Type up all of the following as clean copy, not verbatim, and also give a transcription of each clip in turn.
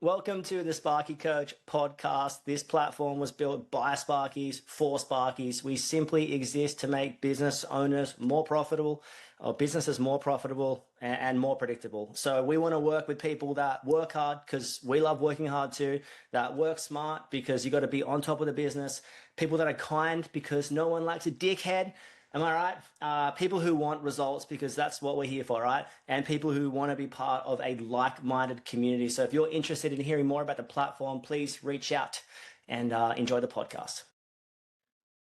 Welcome to the Sparky Coach podcast. This platform was built by Sparkies for Sparkies. We simply exist to make business owners more profitable, or businesses more profitable and more predictable. So we want to work with people that work hard because we love working hard too, that work smart because you got to be on top of the business, people that are kind because no one likes a dickhead. Am I right? People who want results because that's what we're here for, right? And people who want to be part of a like-minded community. So if you're interested in hearing more about the platform, please reach out and enjoy the podcast.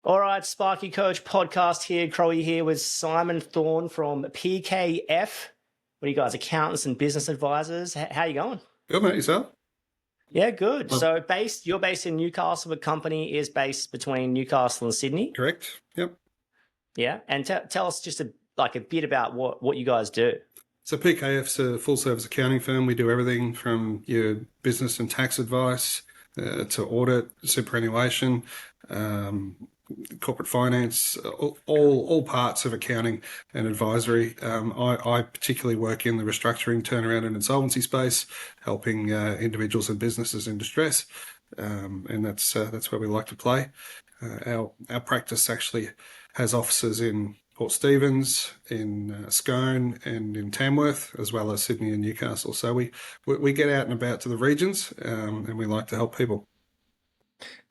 All right, Sparky Coach podcast here. Crowy here with Simon Thorn from PKF. What are you guys, accountants and business advisors? How you going? Good, mate. Yourself? Yeah, good. So you're based in Newcastle. The company is based between Newcastle and Sydney. Correct. Yep. Yeah, and tell us just a bit about what you guys do. So PKF's a full-service accounting firm. We do everything from your business and tax advice to audit, superannuation, corporate finance, all parts of accounting and advisory. I particularly work in the restructuring, turnaround and insolvency space, helping individuals and businesses in distress, and that's where we like to play. Our practice actually has offices in Port Stephens, in Scone and in Tamworth, as well as Sydney and Newcastle. So we get out and about to the regions and we like to help people.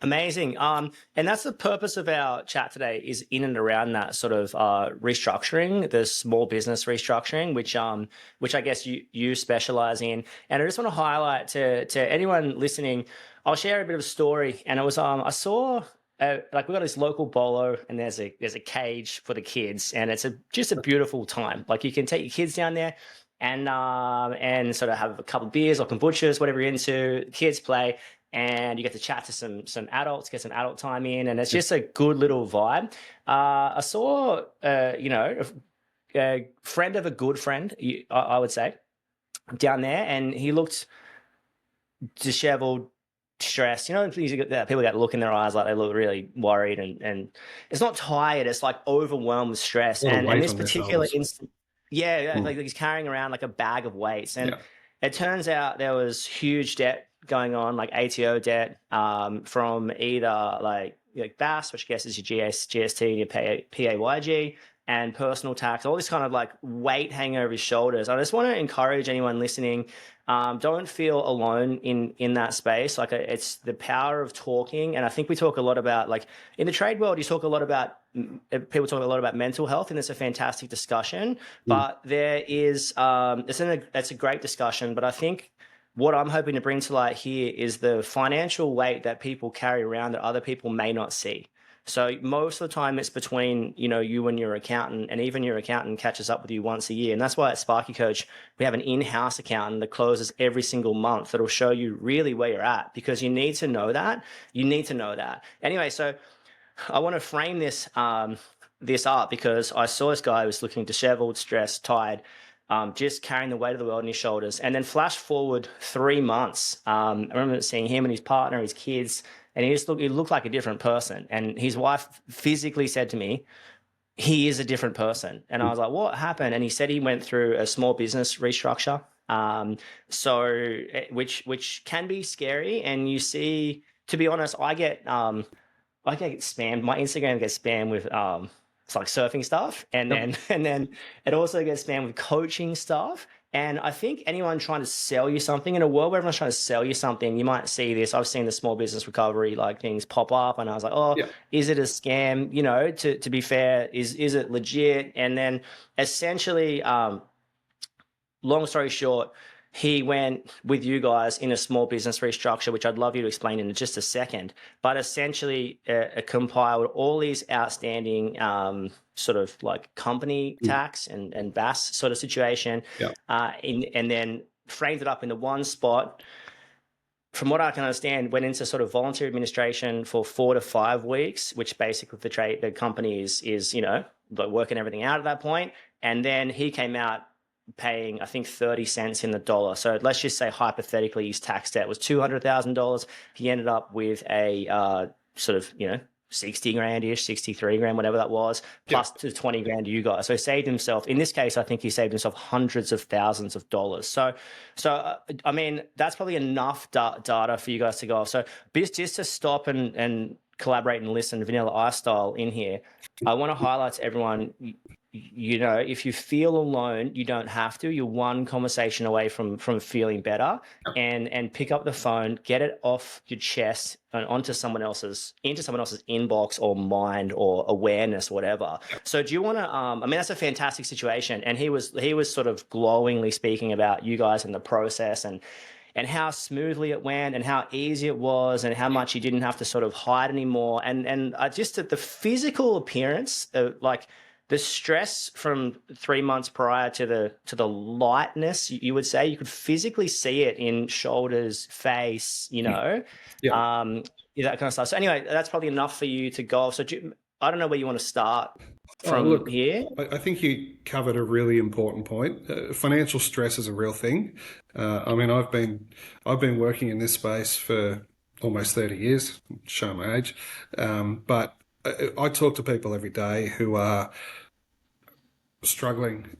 Amazing. And that's the purpose of our chat today, is in and around that sort of restructuring, the small business restructuring, which I guess you specialize in. And I just want to highlight to anyone listening, I'll share a bit of a story. And it was I saw we got this local bolo, and there's a cage for the kids, and it's just a beautiful time. Like, you can take your kids down there and sort of have a couple of beers or kombuchas, whatever you're into. Kids play, and you get to chat to some adults, get some adult time in, and it's just a good little vibe. I saw a friend of a good friend, I would say, down there, and he looked disheveled, stressed. People get a look in their eyes, like they look really worried, and it's not tired, it's like overwhelmed with stress. And this particular instant, like he's carrying around like a bag of weights, and it turns out there was huge debt going on, like ATO debt, from either like BAS, which I guess is your GST and your PAYG, and personal tax, all this kind of like weight hanging over his shoulders. I just want to encourage anyone listening, don't feel alone in that space. Like, it's the power of talking. And I think we talk a lot about, like, in the trade world, people talk a lot about mental health, and it's a fantastic discussion, but there is, it's a great discussion. But I think what I'm hoping to bring to light here is the financial weight that people carry around that other people may not see. So most of the time it's between, you and your accountant, and even your accountant catches up with you once a year. And that's why at Sparky Coach, we have an in-house accountant that closes every single month that'll show you really where you're at, because you need to know that. Anyway, so I want to frame this up because I saw this guy who was looking disheveled, stressed, tired, just carrying the weight of the world on his shoulders. And then flash forward 3 months. I remember seeing him and his partner, his kids, and he looked like a different person. And his wife physically said to me, he is a different person. And I was like, what happened? And he said he went through a small business restructure. Which can be scary. And you see, to be honest, I get spammed. My Instagram gets spammed with it's like surfing stuff, and then it also gets spammed with coaching stuff. And I think anyone trying to sell you something, in a world where everyone's trying to sell you something, you might see this. I've seen the small business recovery like things pop up, and I was like, is it a scam? To be fair, is it legit? And then essentially, long story short, he went with you guys in a small business restructure, which I'd love you to explain in just a second, but essentially compiled all these outstanding sort of like company tax and BAS sort of situation, and then framed it up into one spot. From what I can understand, went into sort of voluntary administration for 4 to 5 weeks, which basically the company is like working everything out at that point. And then he came out paying, I think, 30 cents in the dollar. So let's just say hypothetically his tax debt was $200,000. He ended up with a sort of, 60 grand-ish, 63 grand, whatever that was, Yeah. plus the 20 grand you got. So he saved himself, in this case, I think he saved himself hundreds of thousands of dollars. So I mean, that's probably enough data for you guys to go off. So just to stop and collaborate and listen, Vanilla Ice style in here, I want to highlight to everyone, you know, if you feel alone, you don't have to. You're one conversation away from feeling better, and pick up the phone, get it off your chest and into someone else's inbox or mind or awareness, whatever. So do you want to? I mean, that's a fantastic situation, and he was sort of glowingly speaking about you guys in the process and how smoothly it went and how easy it was and how much you didn't have to sort of hide anymore. And just the physical appearance, like the stress from 3 months prior to the lightness, you would say, you could physically see it in shoulders, face, you know, Yeah. that kind of stuff. So anyway, that's probably enough for you to go. So I don't know where you want to start Oh, from look, here. I think you covered a really important point. Financial stress is a real thing. I mean, I've been working in this space for almost 30 years, show my age. But I talk to people every day who are struggling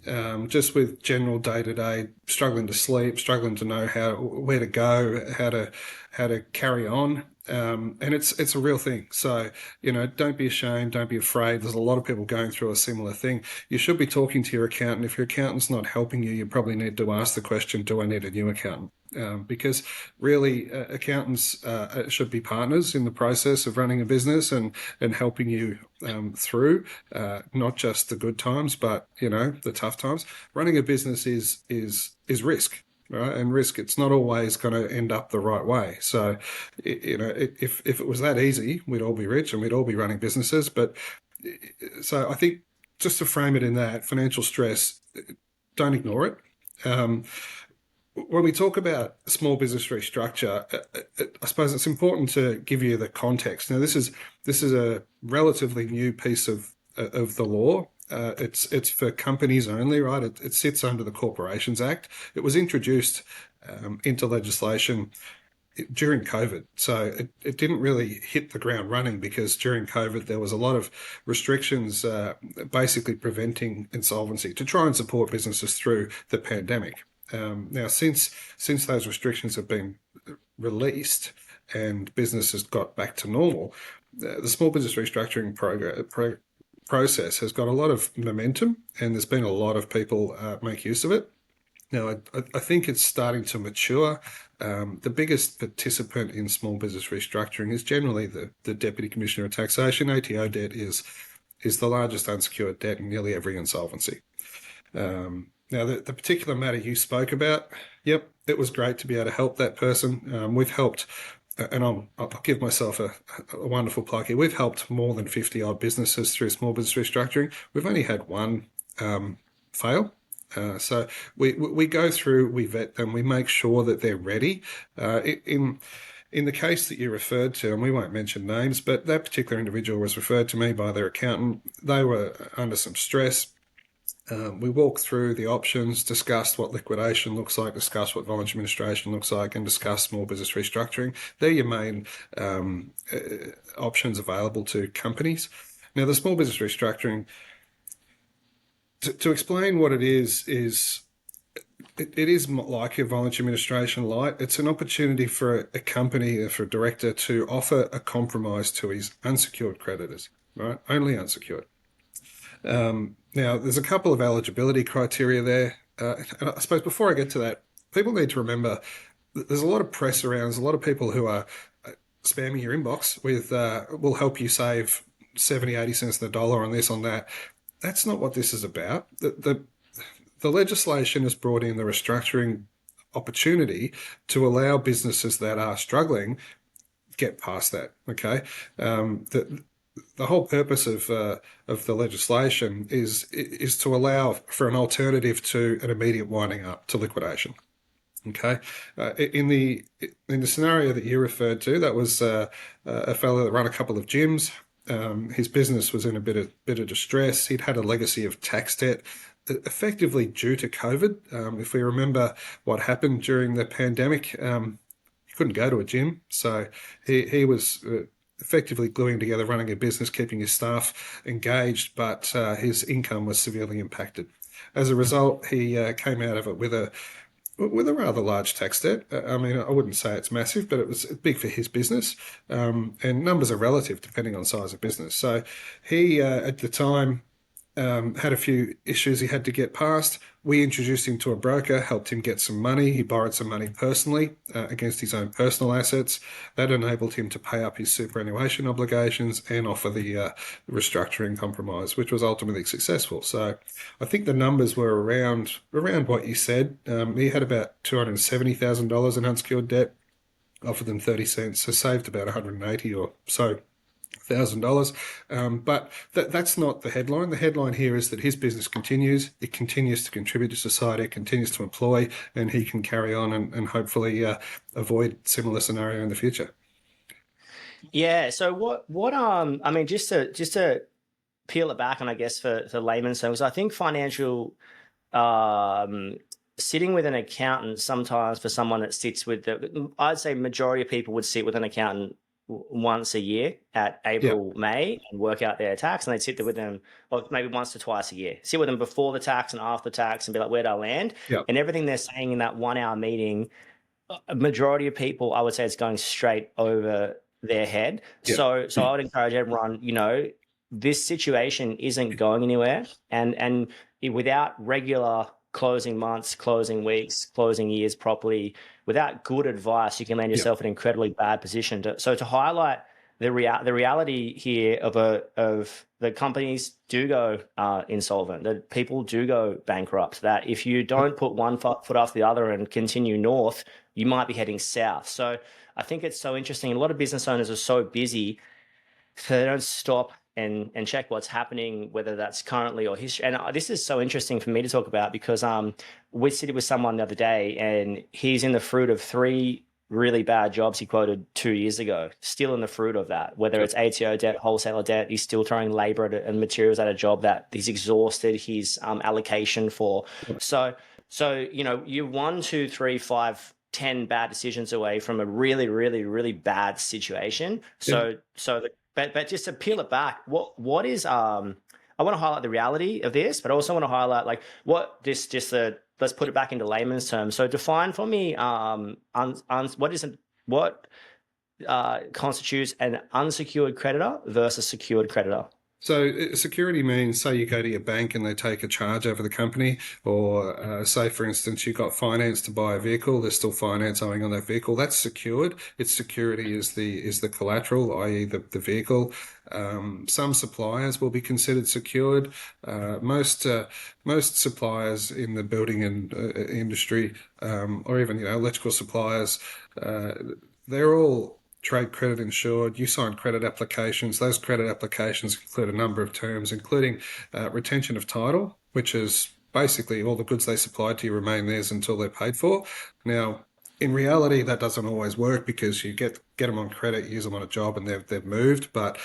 just with general day to day, struggling to sleep, struggling to know where to go, how to carry on. And it's a real thing. So, you know, don't be ashamed, don't be afraid. There's a lot of people going through a similar thing. You should be talking to your accountant. If your accountant's not helping you, you probably need to ask the question, do I need a new accountant? Because really, accountants should be partners in the process of running a business and helping you through not just the good times, but you know, the tough times. Running a business is risk. Right? And risk, it's not always going to end up the right way. So, you know, if it was that easy, we'd all be rich and we'd all be running businesses. But so I think just to frame it in that, financial stress, don't ignore it. When we talk about small business restructure, I suppose it's important to give you the context. Now, this is a relatively new piece of the law. It's for companies only, right? It sits under the Corporations Act. It was introduced into legislation during COVID. So it didn't really hit the ground running because during COVID there was a lot of restrictions basically preventing insolvency to try and support businesses through the pandemic. Now, since those restrictions have been released and businesses got back to normal, the small business restructuring process has got a lot of momentum, and there's been a lot of people make use of it. Now, I think it's starting to mature. The biggest participant in small business restructuring is generally the Deputy Commissioner of Taxation. ATO debt is the largest unsecured debt in nearly every insolvency. Now, the particular matter you spoke about, yep, it was great to be able to help that person. We've helped, and I'll give myself a wonderful plug here. We've helped more than 50 odd businesses through small business restructuring. We've only had one fail. So we go through, we vet them, we make sure that they're ready. In the case that you referred to, and we won't mention names, but that particular individual was referred to me by their accountant. They were under some stress. We walked through the options, discussed what liquidation looks like, discussed what voluntary administration looks like, and discussed small business restructuring. They're your main options available to companies. Now, the small business restructuring, to explain what it is it is like your voluntary administration light. It's an opportunity for a company, for a director to offer a compromise to his unsecured creditors, right? Only unsecured. Now, there's a couple of eligibility criteria there. And I suppose before I get to that, people need to remember that there's a lot of press around. There's a lot of people who are spamming your inbox with, will help you save 70, 80 cents on the dollar on this, on that. That's not what this is about. The legislation has brought in the restructuring opportunity to allow businesses that are struggling get past that. Okay, the whole purpose of the legislation is to allow for an alternative to an immediate winding up, to liquidation. Okay, in the scenario that you referred to, that was a fellow that ran a couple of gyms. His business was in a bit of distress. He'd had a legacy of tax debt, effectively due to COVID. If we remember what happened during the pandemic, he couldn't go to a gym, so he was effectively gluing together, running a business, keeping his staff engaged, but his income was severely impacted. As a result, he came out of it with a rather large tax debt. I mean, I wouldn't say it's massive, but it was big for his business. And numbers are relative depending on size of business. So he, at the time, had a few issues he had to get past. We introduced him to a broker, helped him get some money. He borrowed some money personally against his own personal assets. That enabled him to pay up his superannuation obligations and offer the restructuring compromise, which was ultimately successful. So I think the numbers were around what you said. He had about $270,000 in unsecured debt, offered them 30 cents, so saved about 180 or so $1,000. But that's not the headline. The headline here is that his business continues. It continues to contribute to society. It continues to employ, and he can carry on and hopefully avoid similar scenario in the future. Yeah. So I mean, just to peel it back, and I guess for layman's terms, I think financial sitting with an accountant sometimes for someone that sits with I'd say majority of people would sit with an accountant once a year at April, May, and work out their tax, and they'd sit there with them, or maybe once or twice a year, sit with them before the tax and after tax and be like, where'd I land? Yeah. And everything they're saying in that 1 hour meeting, a majority of people, I would say, it's going straight over their head. Yeah. So I would encourage everyone, this situation isn't going anywhere, and without regular closing months, closing weeks, closing years properly, without good advice, you can land yourself in an incredibly bad position. So to highlight the reality here of the companies do go insolvent, that people do go bankrupt, that if you don't put one foot after the other and continue north, you might be heading south. So I think it's so interesting. A lot of business owners are so busy, so they don't stop and check what's happening, whether that's currently or history. And this is so interesting for me to talk about because we sitting with someone the other day, and he's in the fruit of 3 really bad jobs he quoted 2 years ago, still in the fruit of that, whether it's ATO debt, wholesaler debt. He's still throwing labor and materials at a job that he's exhausted his allocation for. So you're 1, 2, 3, 5, 10 bad decisions away from a really, really, really bad situation. But just to peel it back, what is I want to highlight the reality of this, but I also want to highlight like what let's put it back into layman's terms. So define for me what constitutes an unsecured creditor versus secured creditor. So security means, say you go to your bank and they take a charge over the company, or say, for instance, you got finance to buy a vehicle, there's still finance owing on that vehicle. That's secured. Its security is the collateral, i.e. the vehicle. Some suppliers will be considered secured. Most suppliers in the building and industry, or even electrical suppliers, they're all trade credit insured. You sign credit applications. Those credit applications include a number of terms, including retention of title, which is basically all the goods they supplied to you remain theirs until they're paid for. Now, in reality, that doesn't always work because you get them on credit, use them on a job, and they've moved. But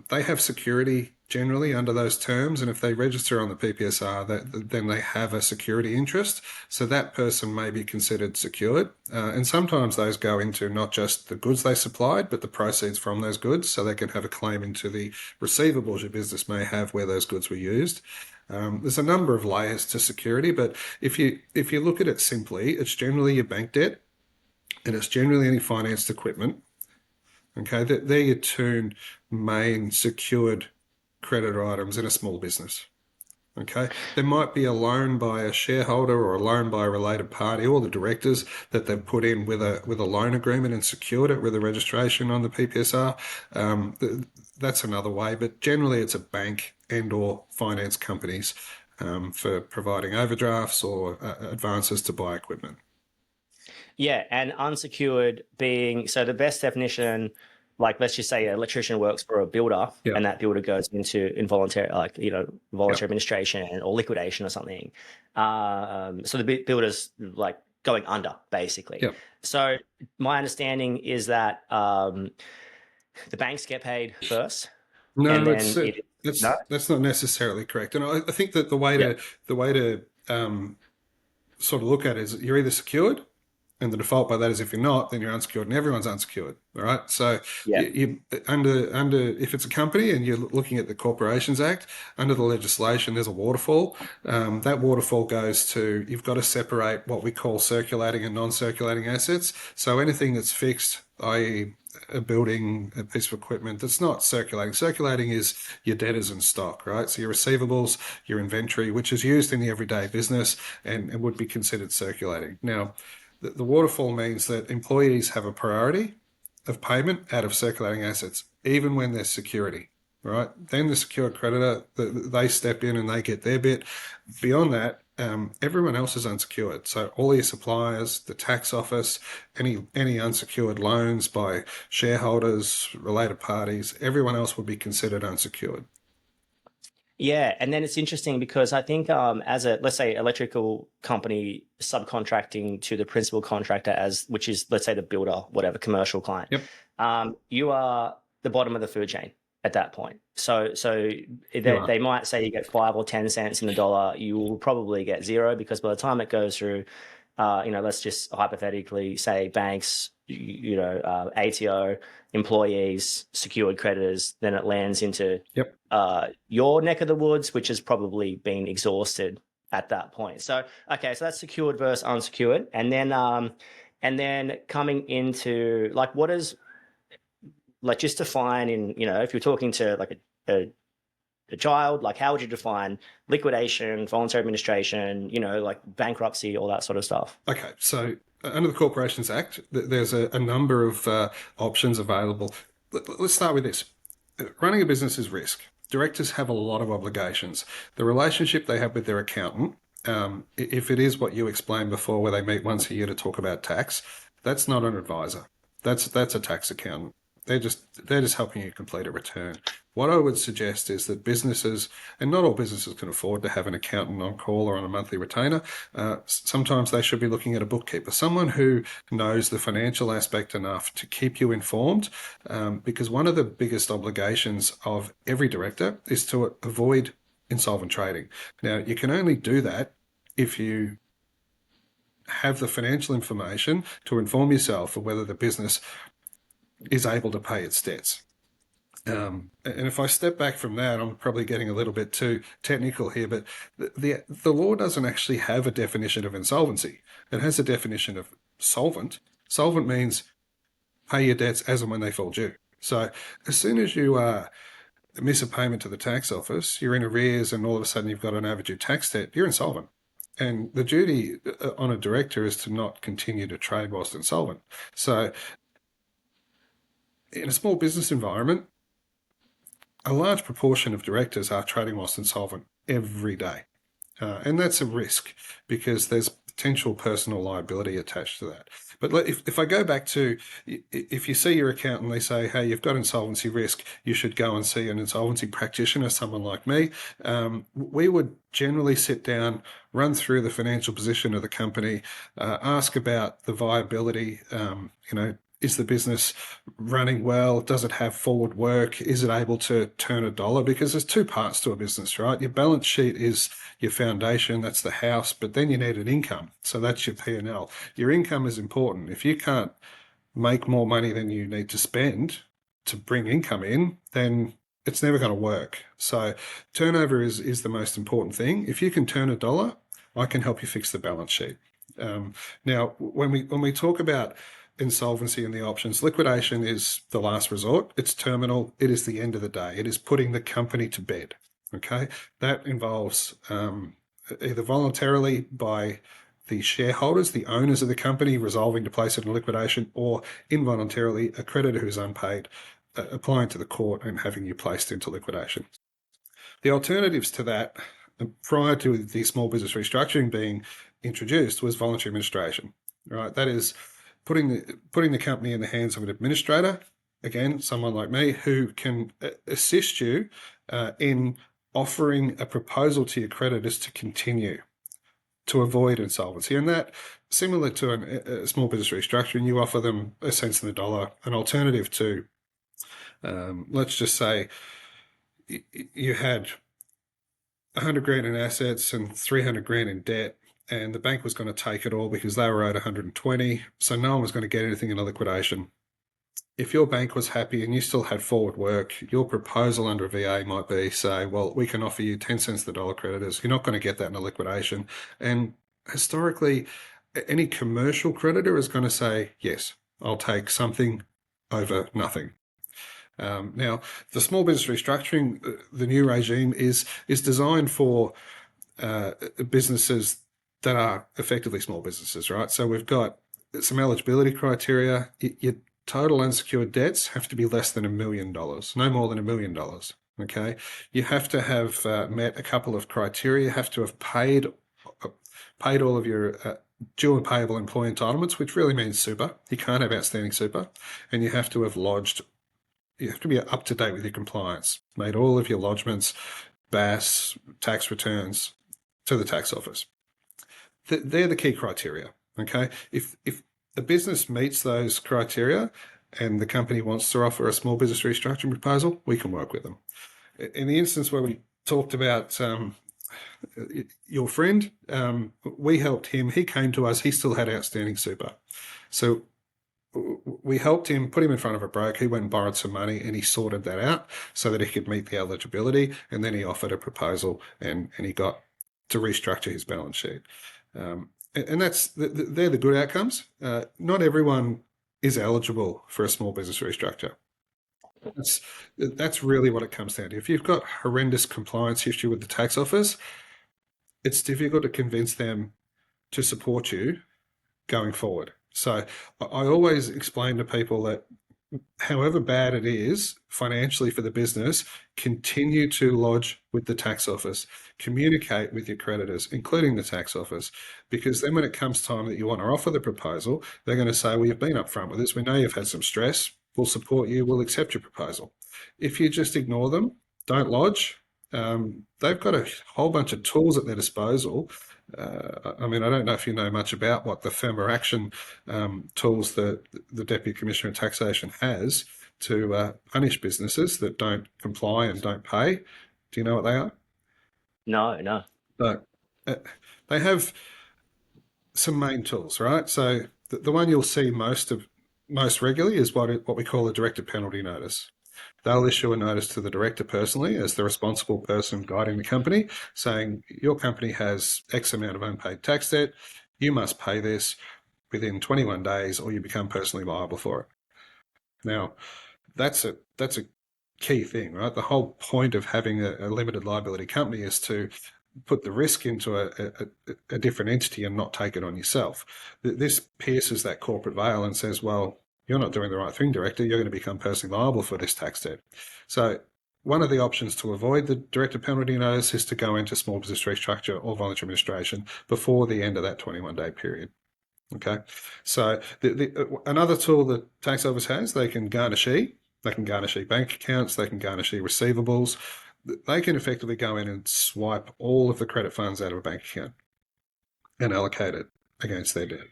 they have security generally under those terms, and if they register on the PPSR, then they have a security interest. So that person may be considered secured. And sometimes those go into not just the goods they supplied, but the proceeds from those goods, so they can have a claim into the receivables your business may have where those goods were used. There's a number of layers to security, but if you look at it simply, it's generally your bank debt, and it's generally any financed equipment. Okay, they're your 2 main secured creditor items in a small business. Okay, there might be a loan by a shareholder or a loan by a related party or the directors that they've put in with a loan agreement and secured it with a registration on the PPSR. That's another way, but generally it's a bank and or finance companies for providing overdrafts or advances to buy equipment. Yeah, and unsecured being, so the best definition, like let's just say an electrician works for a builder, and that builder goes into involuntary, voluntary administration or liquidation or something. So the builder's like going under, basically. So my understanding is that the banks get paid first. No, that's not necessarily correct. And I think that the way to sort of look at it is you're either secured And the default by that is if you're not, then you're unsecured, and everyone's unsecured. All right. So Yeah. you under if it's a company and you're looking at the Corporations Act, under the legislation, there's a waterfall. That waterfall goes to, you've got to separate what we call circulating and non-circulating assets. So anything that's fixed, i.e., a building, a piece of equipment that's not circulating. Circulating is your debtors and stock, right? So your receivables, your inventory, which is used in the everyday business and would be considered circulating. Now, the waterfall means that employees have a priority of payment out of circulating assets, even when there's security, right? Then the secured creditor, they step in and they get their bit. Beyond that, everyone else is unsecured. So all your suppliers, the tax office, any unsecured loans by shareholders, related parties, everyone else would be considered unsecured. Yeah, and then it's interesting because I think as a, let's say, electrical company subcontracting to the principal contractor, as which is, let's say, the builder, whatever, commercial client, Yep. You are the bottom of the food chain at that point. So they might say you get 5 or 10 cents in the dollar. You will probably get zero, because by the time it goes through, let's just hypothetically say banks, ATO, employees, secured creditors, then it lands into Yep. your neck of the woods, which has probably been exhausted at that point. So, okay, so that's secured versus unsecured. And then coming into, like, what is, like, just define in, if you're talking to like a child, like, how would you define liquidation, voluntary administration, like bankruptcy, all that sort of stuff? Okay, so under the Corporations Act, there's a number of options available. Let's start with this. Running a business is risk. Directors have a lot of obligations. The relationship they have with their accountant, if it is what you explained before, where they meet once a year to talk about tax, that's not an advisor. That's a tax accountant. They're just helping you complete a return. What I would suggest is that businesses, and not all businesses can afford to have an accountant on call or on a monthly retainer. Sometimes they should be looking at a bookkeeper, someone who knows the financial aspect enough to keep you informed, because one of the biggest obligations of every director is to avoid insolvent trading. Now, you can only do that if you have the financial information to inform yourself of whether the business is able to pay its debts. And if I step back from that, I'm probably getting a little bit too technical here, but the law doesn't actually have a definition of insolvency. It has a definition of solvent. Solvent means pay your debts as and when they fall due. So as soon as you miss a payment to the tax office, you're in arrears, and all of a sudden you've got an overdue tax debt, you're insolvent. And the duty on a director is to not continue to trade whilst insolvent. So in a small business environment, a large proportion of directors are trading whilst insolvent every day. And that's a risk, because there's potential personal liability attached to that. But if I go back to, if you see your accountant, they say, hey, you've got insolvency risk, you should go and see an insolvency practitioner, someone like me. We would generally sit down, run through the financial position of the company, ask about the viability, is the business running well? Does it have forward work? Is it able to turn a dollar? Because there's two parts to a business, right? Your balance sheet is your foundation, that's the house, but then you need an income. So that's your P&L. Your income is important. If you can't make more money than you need to spend to bring income in, then it's never going to work. So turnover is the most important thing. If you can turn a dollar, I can help you fix the balance sheet. Now, when we talk about insolvency and the options, liquidation is the last resort. It's terminal. It is the end of the day. It is putting the company to bed. Okay, that involves either voluntarily by the shareholders, the owners of the company, resolving to place it in liquidation, or involuntarily a creditor who's unpaid applying to the court and having you placed into liquidation. The alternatives to that, prior to the small business restructuring being introduced, was voluntary administration. Right, that is putting the company in the hands of an administrator, again, someone like me, who can assist you in offering a proposal to your creditors to continue to avoid insolvency. And that, similar to a small business restructuring, you offer them a cents in the dollar, an alternative to, let's just say, you had 100 grand in assets and 300 grand in debt, and the bank was going to take it all because they were owed 120, so no one was going to get anything in a liquidation. If your bank was happy and you still had forward work, your proposal under a VA might be, say, well, we can offer you 10 cents the dollar creditors. You're not going to get that in a liquidation. And historically, any commercial creditor is going to say, yes, I'll take something over nothing. Now, the small business restructuring, the new regime is designed for businesses that are effectively small businesses, right? So we've got some eligibility criteria. Your total unsecured debts have to be less than $1 million, no more than $1 million. Okay, you have to have met a couple of criteria. You have to have paid all of your due and payable employee entitlements, which really means super. You can't have outstanding super, and you have to have lodged. You have to be up to date with your compliance. Made all of your lodgements, BAS, tax returns to the tax office. They're the key criteria. Okay, if a business meets those criteria and the company wants to offer a small business restructuring proposal, we can work with them. In the instance where we talked about your friend, we helped him. He came to us. He still had outstanding super. So we helped him, put him in front of a broker. He went and borrowed some money and he sorted that out so that he could meet the eligibility. And then he offered a proposal and he got to restructure his balance sheet. And they're the good outcomes. Not everyone is eligible for a small business restructure. That's really what it comes down to. If you've got horrendous compliance history with the tax office, it's difficult to convince them to support you going forward. So I always explain to people that however bad it is financially for the business, continue to lodge with the tax office, communicate with your creditors, including the tax office, because then when it comes time that you want to offer the proposal, they're going to say, well, you've been upfront with us. We know you've had some stress. We'll support you. We'll accept your proposal. If you just ignore them, don't lodge, they've got a whole bunch of tools at their disposal. I mean, I don't know if you know much about what the firmer action tools that the Deputy Commissioner of Taxation has to punish businesses that don't comply and don't pay. Do you know what they are? No. So, they have some main tools, right? So the one you'll see most regularly is what we call a director penalty notice. They'll issue a notice to the director personally as the responsible person guiding the company, saying your company has X amount of unpaid tax debt. You must pay this within 21 days or you become personally liable for it. Now, that's a key thing, right? The whole point of having a limited liability company is to put the risk into a different entity and not take it on yourself. This pierces that corporate veil and says, well, you're not doing the right thing, director. You're going to become personally liable for this tax debt. So one of the options to avoid the director penalty notice is to go into small business restructure or voluntary administration before the end of that 21-day period. Okay. So another tool the tax office has, they can garnish bank accounts, they can garnish receivables. They can effectively go in and swipe all of the credit funds out of a bank account and allocate it against their debt.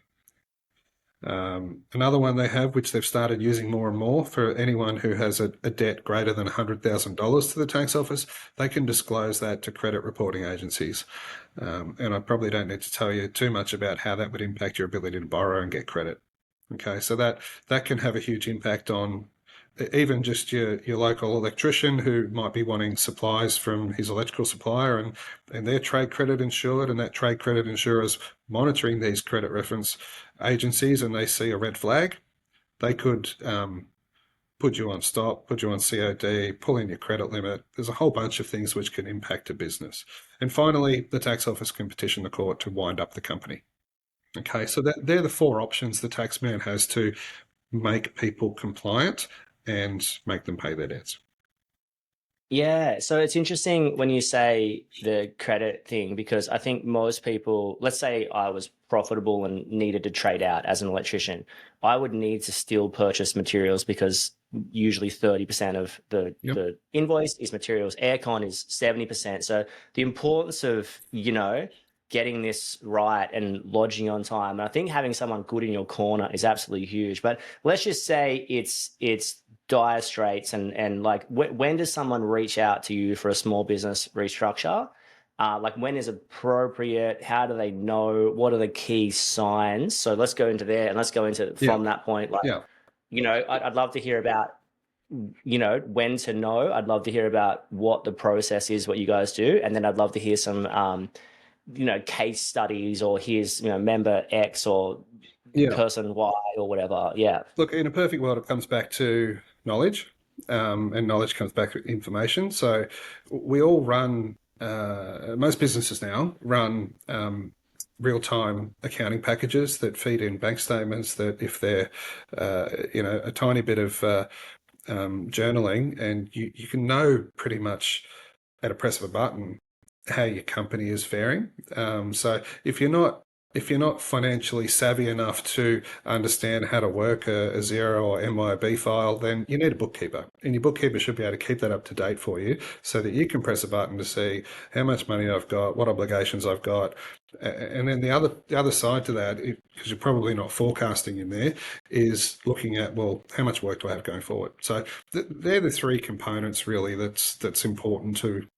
Another one they have, which they've started using more and more for anyone who has a debt greater than $100,000 to the tax office, they can disclose that to credit reporting agencies. And I probably don't need to tell you too much about how that would impact your ability to borrow and get credit. Okay, so that can have a huge impact on even just your local electrician who might be wanting supplies from his electrical supplier and their trade credit insured, and that trade credit insurer is monitoring these credit reference agencies and they see a red flag, they could put you on stop, put you on COD, pull in your credit limit. There's a whole bunch of things which can impact a business. And finally, the tax office can petition the court to wind up the company. Okay, so they're the four options the taxman has to make people compliant and make them pay their debts. Yeah, so it's interesting when you say the credit thing, because I think most people, let's say I was profitable and needed to trade out as an electrician, I would need to still purchase materials because usually 30% of the invoice is materials. Aircon is 70%. So the importance of, getting this right and lodging on time. And I think having someone good in your corner is absolutely huge. But let's just say it's dire straits and like when does someone reach out to you for a small business restructure? like when is appropriate? How do they know? What are the key signs? So let's go into there and let's go into Yeah. from that point. Like, Yeah. I'd love to hear about, when to know. I'd love to hear about what the process is, what you guys do. And then I'd love to hear some, case studies, or here's, member X or Yeah. person Y or whatever. Yeah. Look, in a perfect world, it comes back to knowledge, and knowledge comes back to information. So we all run, most businesses now run real-time accounting packages that feed in bank statements that if they're, a tiny bit of journaling, and you can know pretty much at a press of a button how your company is faring. So if you're not financially savvy enough to understand how to work a zero or MYOB file, then you need a bookkeeper, and your bookkeeper should be able to keep that up to date for you, so that you can press a button to see how much money I've got, what obligations I've got. And then the other side to that, because you're probably not forecasting in there, is looking at, well, how much work do I have going forward? So they're the three components really that's important to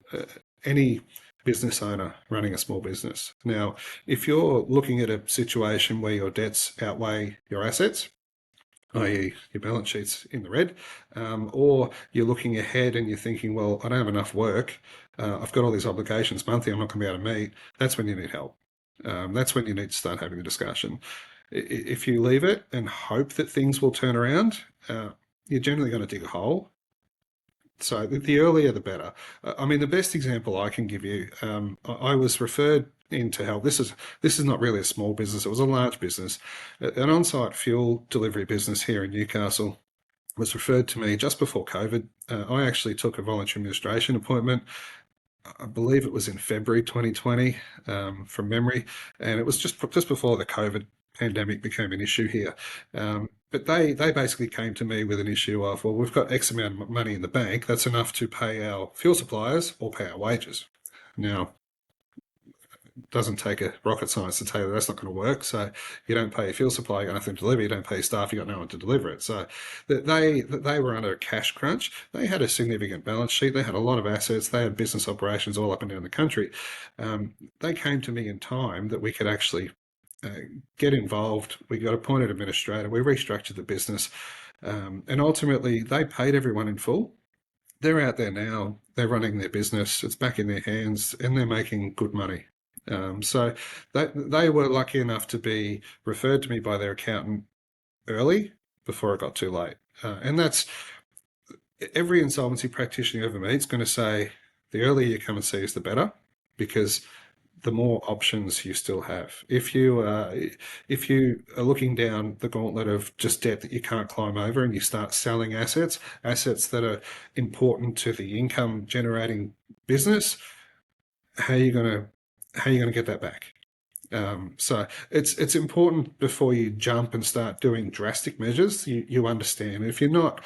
any business owner running a small business. Now, if you're looking at a situation where your debts outweigh your assets, i.e. your balance sheet's in the red, or you're looking ahead and you're thinking, well, I don't have enough work, I've got all these obligations monthly I'm not going to be able to meet, that's when you need help. That's when you need to start having the discussion. If you leave it and hope that things will turn around, you're generally going to dig a hole. So the earlier the better. I mean, the best example I can give you, I was referred into help. This is not really a small business. It was a large business. An on-site fuel delivery business here in Newcastle was referred to me just before COVID. I actually took a voluntary administration appointment. I believe it was in February 2020, from memory, and it was just before the COVID pandemic became an issue here. But they basically came to me with an issue of, well, we've got X amount of money in the bank. That's enough to pay our fuel suppliers or pay our wages. Now, it doesn't take a rocket science to tell you that's not going to work. So you don't pay your fuel supplier, you got nothing to deliver. You don't pay your staff, you got no one to deliver it. So they were under a cash crunch. They had a significant balance sheet. They had a lot of assets. They had business operations all up and down the country. They came to me in time that we could actually get involved. We got appointed administrator. We restructured the business, and ultimately they paid everyone in full. They're out there now. They're running their business. It's back in their hands, and they're making good money. So they were lucky enough to be referred to me by their accountant early before it got too late. And that's every insolvency practitioner you ever meet is going to say the earlier you come and see us, the better, because the more options you still have. If you are looking down the gauntlet of just debt that you can't climb over, and you start selling assets that are important to the income generating business, how are you going to get that back? So it's important before you jump and start doing drastic measures. You understand if you're not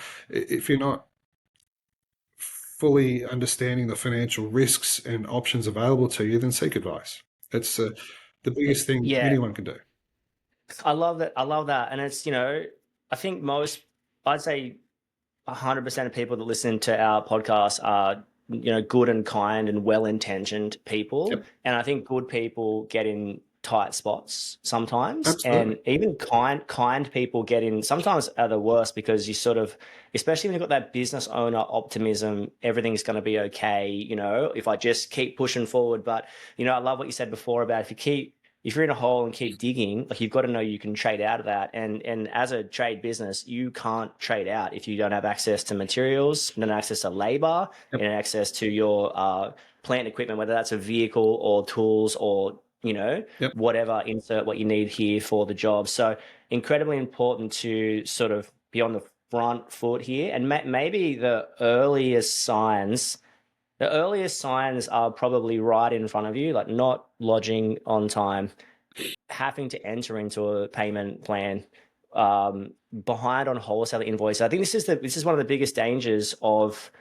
fully understanding the financial risks and options available to you, then seek advice. It's the biggest thing Yeah. anyone can do. I love that. And it's, I think I'd say 100% of people that listen to our podcast are, good and kind and well-intentioned people. Yep. And I think good people get in tight spots sometimes. Absolutely. And even kind people get in sometimes are the worst, because you sort of, especially when you've got that business owner optimism, everything's going to be okay, if I just keep pushing forward. But, I love what you said before about if you're in a hole and keep digging, like, you've got to know you can trade out of that. And as a trade business, you can't trade out if you don't have access to materials, don't have access to labor, Yep. and access to your plant equipment, whether that's a vehicle or tools or, Yep. whatever, insert what you need here for the job. So incredibly important to sort of be on the front foot here. And maybe the earliest signs are probably right in front of you, like not lodging on time, having to enter into a payment plan, behind on wholesale invoices. I think this is one of the biggest dangers of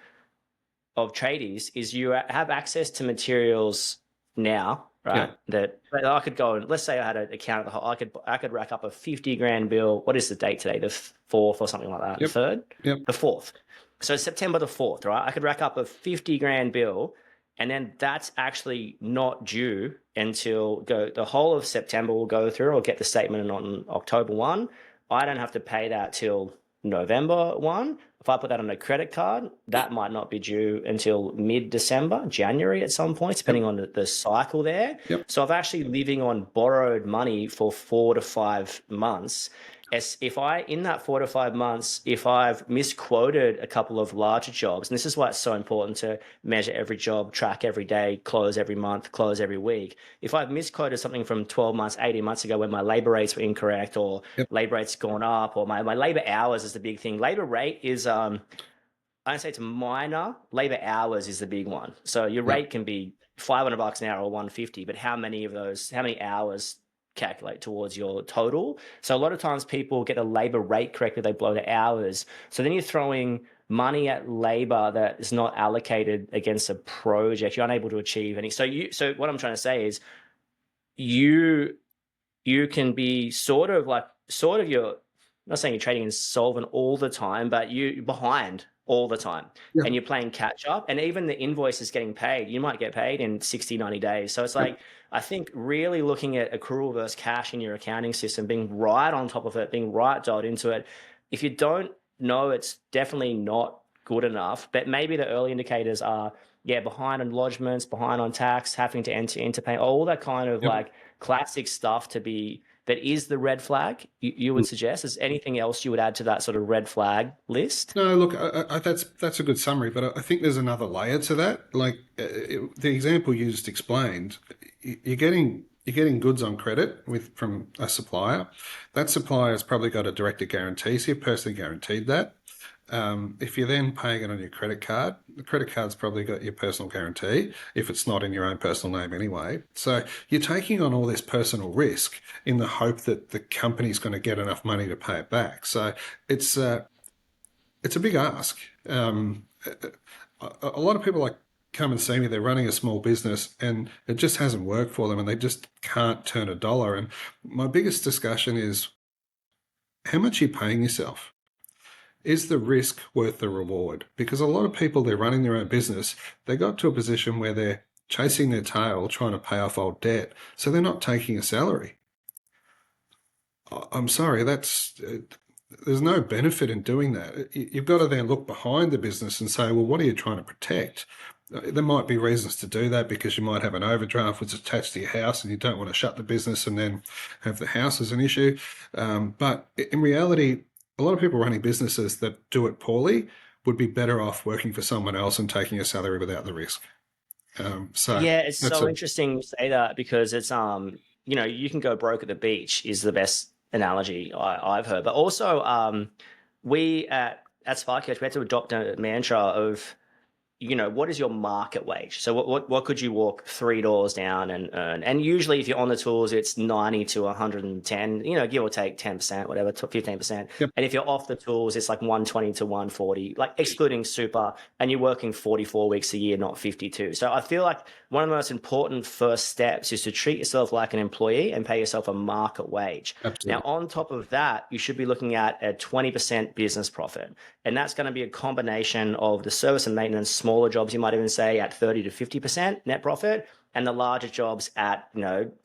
tradies, is you have access to materials now, right? Yeah. That I could go and, let's say I had an account at the whole, I could rack up a 50 grand bill. What is the date today? The 4th or something like that. Yep. 3rd? Yep. The 4th. So September the 4th, right? I could rack up a 50 grand bill and then that's actually not due until the whole of September will go through, or get the statement on October 1. I don't have to pay that till November 1. If I put that on a credit card, that might not be due until mid-December, January at some point, depending on the cycle there. Yep. So I'm actually living on borrowed money for 4 to 5 months. If in that 4 to 5 months, if I've misquoted a couple of larger jobs, and this is why it's so important to measure every job, track every day, close every month, close every week. If I've misquoted something from 12 months, 18 months ago when my labor rates were incorrect, or labor rates gone up, or my labor hours is the big thing. Labor rate is, I don't say it's minor, labor hours is the big one. So your rate can be $500 an hour or 150, but how many hours calculate towards your total? So a lot of times people get the labor rate correctly, they blow the hours. So then you're throwing money at labor that is not allocated against a project. You're unable to achieve any. So what I'm trying to say is you can be sort of you're, I'm not saying you're trading insolvent all the time, but you're behind all the time, and you're playing catch up, and even the invoice is getting paid. You might get paid in 60, 90 days. So it's like, I think really looking at accrual versus cash in your accounting system, being right on top of it, being right dialed into it. If you don't know, it's definitely not good enough, but maybe the early indicators are, behind on lodgements, behind on tax, having to enter pay, all that kind of like classic stuff that is the red flag you would suggest. Is anything else you would add to that sort of red flag list? No, look, that's a good summary, but I think there's another layer to that. Like the example you just explained, you're getting goods on credit from a supplier. That supplier's probably got a director guarantee, so you're personally guaranteed that. If you're then paying it on your credit card, the credit card's probably got your personal guarantee, if it's not in your own personal name anyway. So you're taking on all this personal risk in the hope that the company's going to get enough money to pay it back. So it's a big ask. A lot of people come and see me, they're running a small business and it just hasn't worked for them and they just can't turn a dollar. And my biggest discussion is, how much are you paying yourself? Is the risk worth the reward? Because a lot of people, they're running their own business, they got to a position where they're chasing their tail, trying to pay off old debt, so they're not taking a salary. I'm sorry, there's no benefit in doing that. You've got to then look behind the business and say, well, what are you trying to protect? There might be reasons to do that, because you might have an overdraft which is attached to your house and you don't want to shut the business and then have the house as an issue. But in reality, a lot of people running businesses that do it poorly would be better off working for someone else and taking a salary without the risk. It's so interesting to say that, because it's you can go broke at the beach is the best analogy I've heard. But also we at Sparkcoach, we had to adopt a mantra of, what is your market wage? So what could you walk 3 doors down and earn? And usually if you're on the tools, it's 90 to 110, give or take 10%, whatever, 15%. Yep. And if you're off the tools, it's like 120 to 140, like excluding super, and you're working 44 weeks a year, not 52. So I feel like one of the most important first steps is to treat yourself like an employee and pay yourself a market wage. Absolutely. Now, on top of that, you should be looking at a 20% business profit. And that's going to be a combination of the service and maintenance, smaller jobs, you might even say, at 30 to 50% net profit, and the larger jobs at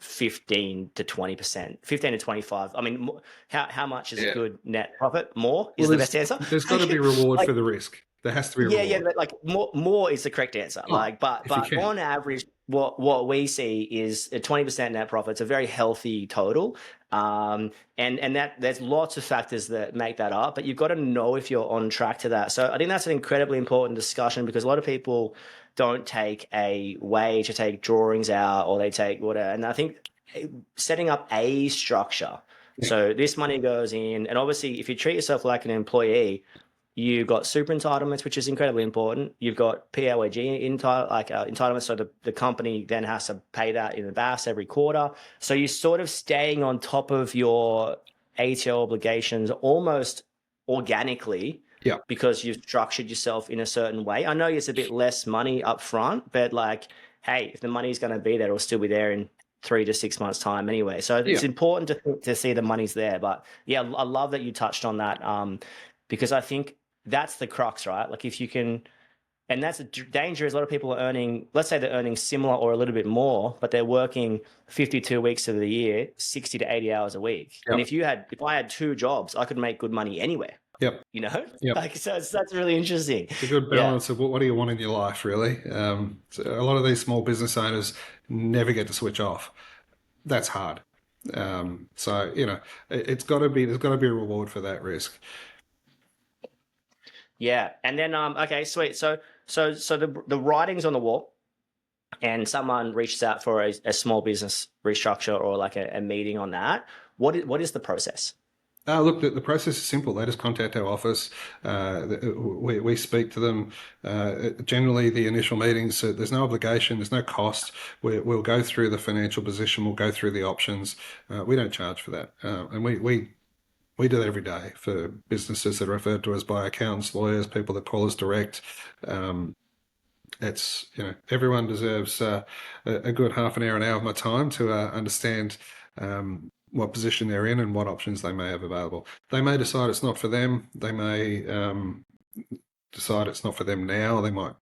15 to 20%, 15 to 25. I mean, how much is a good net profit? More is the best answer. There's got to be reward for the risk. There has to be a reward. Yeah, but like more is the correct answer. But on average, what we see is a 20% net profit. It's a very healthy total. And that there's lots of factors that make that up, but you've got to know if you're on track to that. So I think that's an incredibly important discussion, because a lot of people don't take a wage or take drawings out, or they take whatever. And I think setting up a structure. So this money goes in, and obviously if you treat yourself like an employee, you've got super entitlements, which is incredibly important. You've got PAYG entitlements, so the company then has to pay that in advance every quarter. So you're sort of staying on top of your ATO obligations almost organically, because you've structured yourself in a certain way. I know it's a bit less money up front, but hey, if the money's going to be there, it'll still be there in 3 to 6 months time anyway. So it's important to see the money's there. But I love that you touched on that, because I think that's the crux, right? Like if you can, And that's a danger is a lot of people are earning, let's say they're earning similar or a little bit more, but they're working 52 weeks of the year, 60 to 80 hours a week. And Yep. if I had two jobs, I could make good money anywhere, Yep. you know? Yep. Like, so that's really interesting. It's a good Yeah. balance of what do you want in your life, really. So a lot of these small business owners never get to switch off. That's hard. So it's got to be there's got to be a reward for that risk. Yeah. And then, okay, sweet. So the writing's on the wall and someone reaches out for a small business restructure or like a meeting on that. What is the process? Look, the process is simple. They just contact our office. We speak to them. Generally, the initial meetings, there's no obligation, there's no cost. We'll go through the financial position, we'll go through the options. We don't charge for that. And we do that every day for businesses that are referred to us by accountants, lawyers, people that call us direct. It's, everyone deserves a good half an hour of my time to understand what position they're in and what options they may have available. They may decide it's not for them. They may decide it's not for them now. They might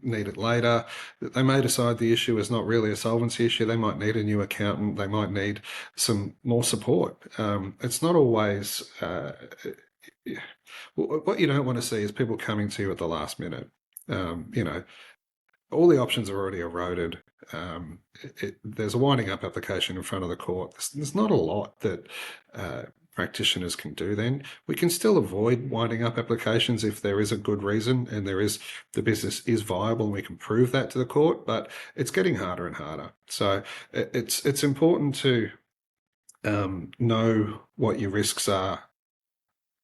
need it later. They may decide the issue is not really a solvency issue. They might need a new accountant. They might need some more support. It's not always... what you don't want to see is people coming to you at the last minute. All the options are already eroded. There's a winding up application in front of the court. There's not a lot that practitioners can do then. We can still avoid winding up applications if there is a good reason and the business is viable and we can prove that to the court, but it's getting harder and harder. So it's important to know what your risks are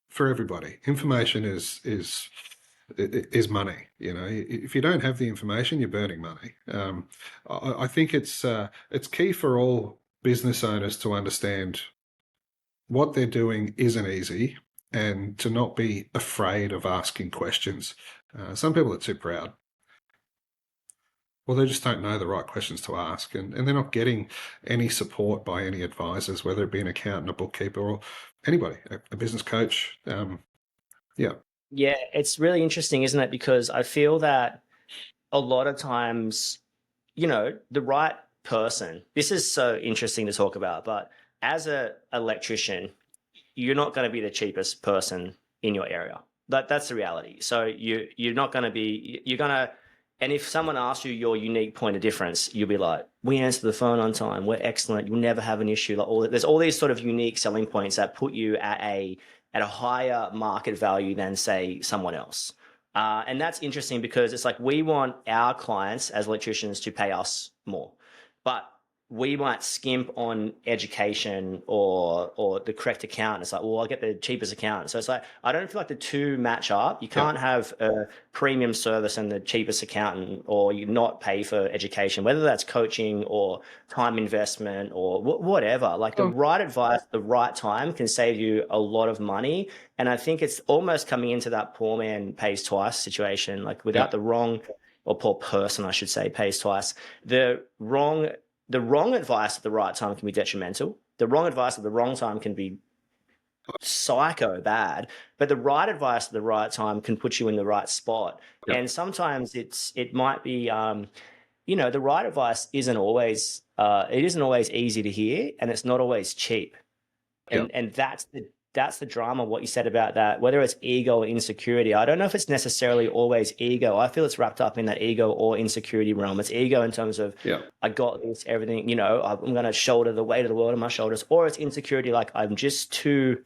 for everybody. Information is money. If you don't have the information, you're burning money. I think it's key for all business owners to understand what they're doing isn't easy and to not be afraid of asking questions. Some people are too proud. Well, they just don't know the right questions to ask, and they're not getting any support by any advisors, whether it be an accountant, a bookkeeper, or anybody, a business coach. Yeah. Yeah, it's really interesting, isn't it? Because I feel that a lot of times, the right person, this is so interesting to talk about, but as an electrician, you're not going to be the cheapest person in your area. That's the reality. So you're not going to be, you're going to, and if someone asks you your unique point of difference, you'll be like, we answer the phone on time, we're excellent, you'll never have an issue. There's all these sort of unique selling points that put you at a higher market value than, say, someone else. And that's interesting because it's like we want our clients as electricians to pay us more, but we might skimp on education or the correct accountant. It's like, well, I'll get the cheapest accountant. So it's like, I don't feel like the two match up. You can't have a premium service and the cheapest accountant, or you not pay for education, whether that's coaching or time investment or whatever. Like the right advice at the right time can save you a lot of money. And I think it's almost coming into that poor man pays twice situation, like without the wrong, or poor person, I should say, pays twice. The wrong advice at the right time can be detrimental. The wrong advice at the wrong time can be psycho bad, but the right advice at the right time can put you in the right spot. Yep. And sometimes it might be, the right advice isn't always easy to hear, and it's not always cheap. And that's the drama, what you said about that, whether it's ego or insecurity. I don't know if it's necessarily always ego. I feel it's wrapped up in that ego or insecurity realm. It's ego in terms of, I got this, everything, I'm going to shoulder the weight of the world on my shoulders. Or it's insecurity, like I'm just too,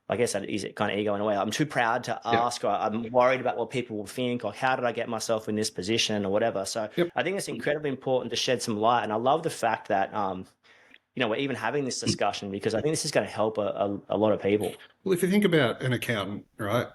I guess that is it, kind of ego in a way. I'm too proud to ask, or I'm worried about what people will think, or how did I get myself in this position or whatever. So I think it's incredibly important to shed some light. And I love the fact that, we're even having this discussion, because I think this is going to help a lot of people. Well, if you think about an accountant, right,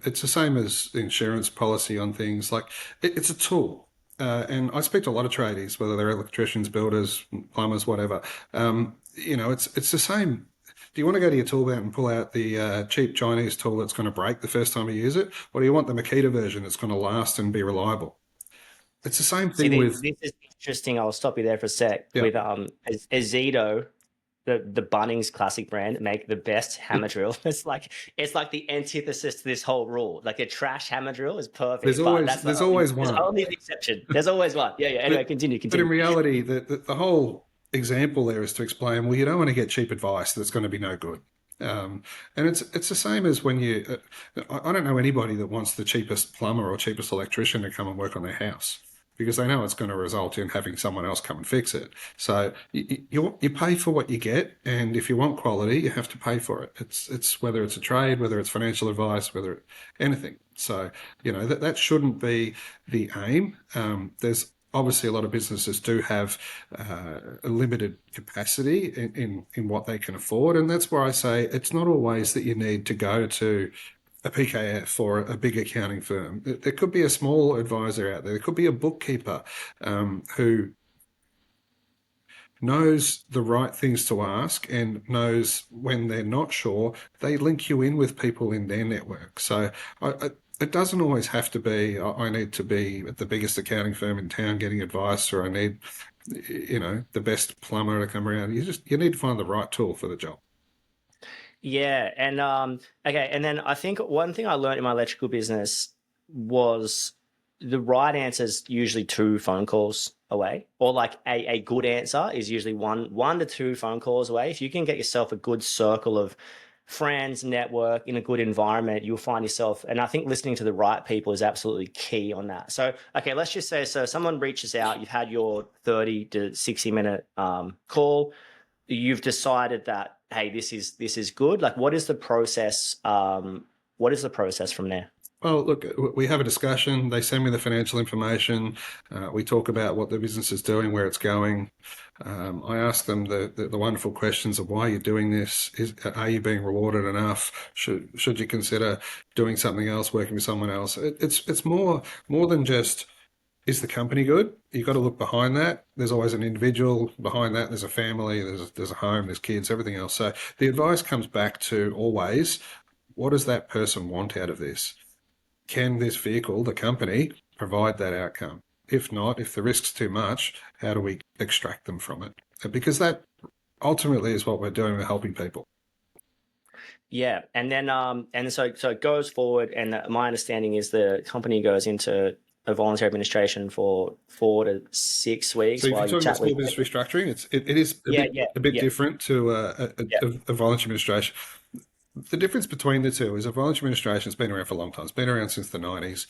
it's the same as the insurance policy on things. Like it's a tool. And I speak to a lot of tradies, whether they're electricians, builders, plumbers, whatever. It's the same. Do you want to go to your tool belt and pull out the cheap Chinese tool that's going to break the first time you use it? Or do you want the Makita version that's going to last and be reliable? It's the same thing with... This is interesting. I'll stop you there for a sec. With Azito, the Bunnings classic brand make the best hammer drill. It's like the antithesis to this whole rule. Like a trash hammer drill is perfect, but There's always there's one. only the exception. There's always one. Yeah, yeah. Anyway, But continue, but in continue. reality, the whole example there is to explain. Well, you don't want to get cheap advice that's going to be no good. And it's the same as when you. I don't know anybody that wants the cheapest plumber or cheapest electrician to come and work on their house because they know it's going to result in having someone else come and fix it. So you pay for what you get, and if you want quality, you have to pay for it. It's whether it's a trade, whether it's financial advice, whether anything. So that shouldn't be the aim. There's obviously a lot of businesses do have a limited capacity in what they can afford, and that's where I say it's not always that you need to go to a PKF or a big accounting firm. There could be a small advisor out there. There could be a bookkeeper who knows the right things to ask and knows when they're not sure, they link you in with people in their network. So it doesn't always have to be, I need to be at the biggest accounting firm in town getting advice, or I need, the best plumber to come around. You need to find the right tool for the job. Yeah, and okay, and then I think one thing I learned in my electrical business was the right answer is usually two phone calls away, or like a good answer is usually one to two phone calls away. If you can get yourself a good circle of friends, network in a good environment, you'll find yourself. And I think listening to the right people is absolutely key on that. So, okay, let's just say so someone reaches out, you've had your 30 to 60-minute call, you've decided that, hey, this is good. Like, what is the process? What is the process from there? Well, look, we have a discussion. They send me the financial information. We talk about what the business is doing, where it's going. I ask them the wonderful questions of why you're doing this. Are you being rewarded enough? Should you consider doing something else, working with someone else? It's more than just, is the company good? You've got to look behind that. There's always an individual behind that. There's a family, there's a home, there's kids, everything else. So the advice comes back to always, what does that person want out of this? Can this vehicle, the company, provide that outcome? If not, if the risk's too much, how do we extract them from it? Because that ultimately is what we're doing. We're helping people. Yeah, and then and so it goes forward, and my understanding is the company goes into a voluntary administration for 4 to 6 weeks So if while you're you talking about chat with. small business restructuring, it is Yeah, yeah, a bit yeah, different to yeah. a voluntary administration. The difference between the two is a voluntary administration has been around for a long time. It's been around since the 90s.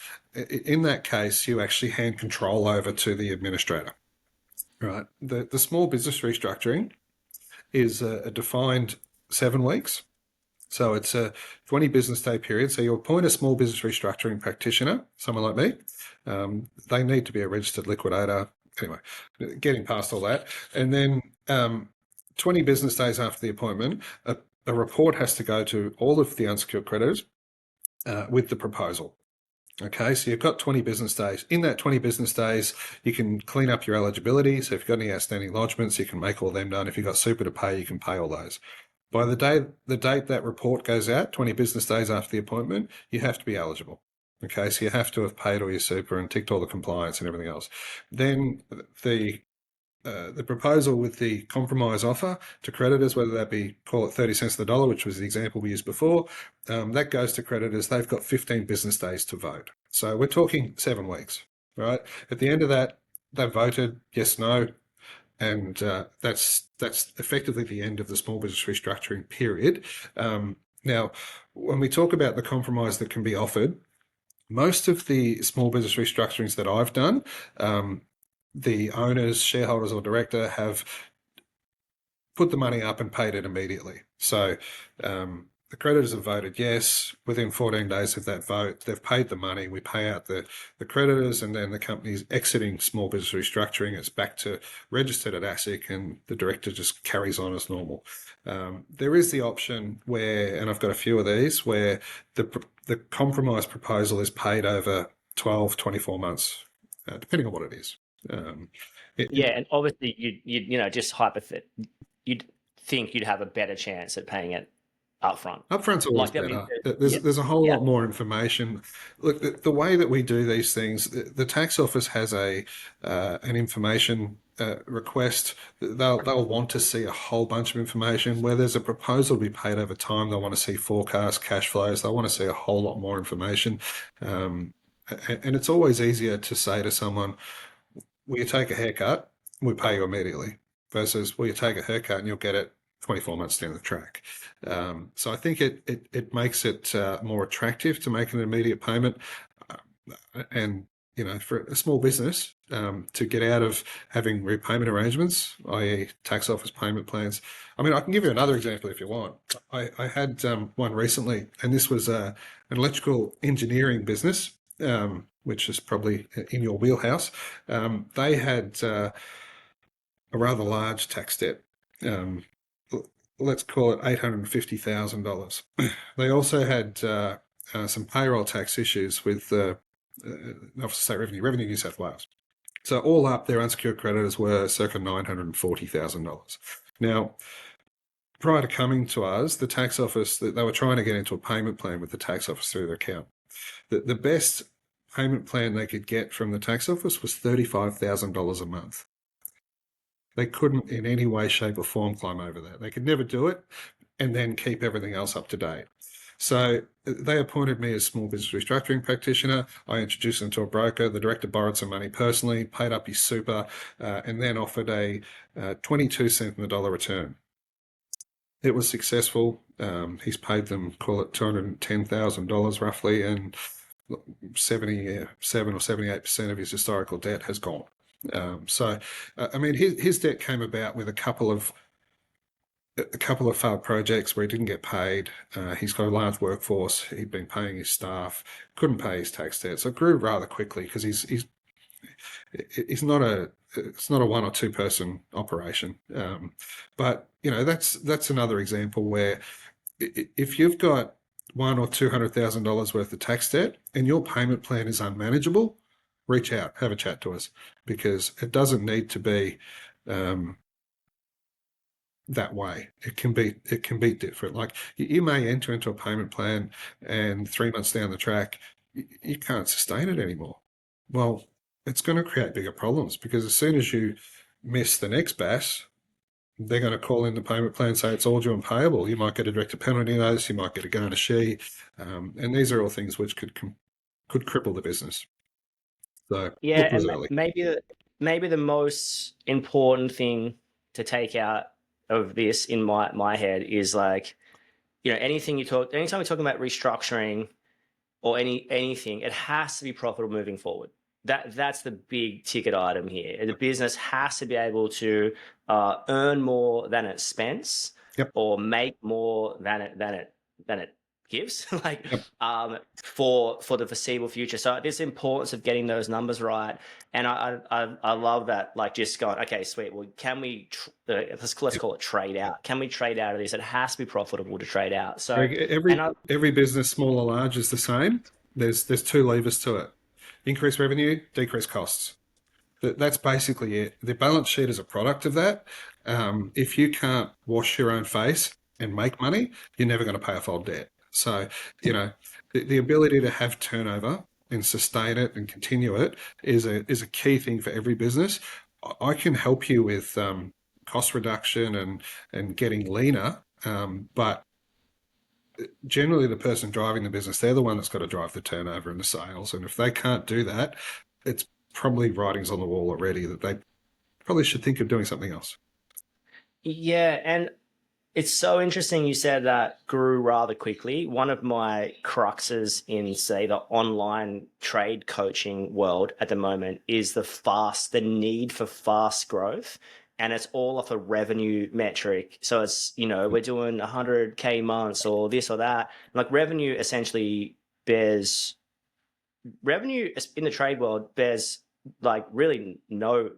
In that case, you actually hand control over to the administrator, right? The small business restructuring is a defined 7 weeks. So it's a 20 business day period. So you appoint a small business restructuring practitioner, someone like me. They need to be a registered liquidator. Anyway, getting past all that. And then 20 business days after the appointment, a report has to go to all of the unsecured creditors with the proposal. Okay, so you've got 20 business days. In that 20 business days, you can clean up your eligibility. So if you've got any outstanding lodgements, you can make all them done. If you've got super to pay, you can pay all those. By the date that report goes out, 20 business days after the appointment, you have to be eligible. Okay, so you have to have paid all your super and ticked all the compliance and everything else. Then the proposal with the compromise offer to creditors, whether that be, call it 30 cents on the dollar, which was the example we used before, that goes to creditors. They've got 15 business days to vote. So we're talking 7 weeks, right? At the end of that, they've voted yes, no, and that's effectively the end of the small business restructuring period. Now, when we talk about the compromise that can be offered, most of the small business restructurings that I've done, the owners, shareholders, or director have put the money up and paid it immediately. So the creditors have voted yes. Within 14 days of that vote, they've paid the money. We pay out the creditors, and then the company's exiting small business restructuring. It's back to registered at ASIC, and the director just carries on as normal. There is the option where, and I've got a few of these, where the compromise proposal is paid over 12, 24 months, depending on what it is. Yeah, and obviously just you'd think you'd have a better chance at paying it upfront. Upfront's always Like, I mean, better. yeah, There's a whole yeah, lot more information. Look, the way that we do these things, the tax office has an information request, they'll want to see a whole bunch of information. Where there's a proposal to be paid over time, they'll want to see forecast cash flows. They'll want to see a whole lot more information. And it's always easier to say to someone, will you take a haircut? We pay you immediately. Versus, will you take a haircut and you'll get it 24 months down the track. So I think it makes it more attractive to make an immediate payment. And for a small business to get out of having repayment arrangements, i.e. tax office payment plans. I mean, I can give you another example if you want. I had one recently, and this was an electrical engineering business, which is probably in your wheelhouse. They had a rather large tax debt. Let's call it $850,000. They also had some payroll tax issues with Office of State Revenue New South Wales. So all up, their unsecured creditors were circa $940,000. Now, prior to coming to us, the tax office, they were trying to get into a payment plan with the tax office through their account. The best payment plan they could get from the tax office was $35,000 a month. They couldn't in any way, shape or form climb over that. They could never do it and then keep everything else up to date. So they appointed me as small business restructuring practitioner. I introduced them to a broker. The director borrowed some money personally, paid up his super, and then offered a 22 cent on the dollar return. It was successful. He's paid them, call it $210,000 roughly, and 77 or 78% of his historical debt has gone. I mean, his debt came about with a couple of failed projects where he didn't get paid. He's got a large workforce. He'd been paying his staff, couldn't pay his tax debt, so it grew rather quickly because it's not a 1 or 2 person operation. But that's another example where if you've got $100,000 or $200,000 worth of tax debt and your payment plan is unmanageable, reach out, have a chat to us, because it doesn't need to be that way. It can be different. Like you may enter into a payment plan and 3 months down the track, you can't sustain it anymore. Well, it's going to create bigger problems because as soon as you miss the next BAS, they're going to call in the payment plan and say it's all due and payable. You might get a director penalty notice, you might get a garnishee, and these are all things which could cripple the business. So yeah, look and early. maybe the most important thing to take out of this in my head is like, anytime we're talking about restructuring or anything, it has to be profitable moving forward. That's the big ticket item here. The business has to be able to earn more than it spends, Yep. or make more than it gives, like Yep. for the foreseeable future. So this importance of getting those numbers right, and I love that. Like just going, okay, sweet. Well, can we let's call it trade out? Can we trade out of this? It has to be profitable to trade out. So every business, small or large, is the same. There's 2 levers to it: increase revenue, decrease costs. That's basically it. The balance sheet is a product of that. If you can't wash your own face and make money, you're never going to pay off old debt. So, the ability to have turnover and sustain it and continue it is a key thing for every business. I can help you with cost reduction and getting leaner, but generally the person driving the business, they're the one that's got to drive the turnover and the sales. And if they can't do that, it's probably writings on the wall already that they probably should think of doing something else. Yeah, and it's so interesting you said that grew rather quickly. One of my cruxes in, say, the online trade coaching world at the moment is the need for fast growth. And it's all off a revenue metric. So it's, we're doing 100K months or this or that. Like revenue in the trade world bears like really no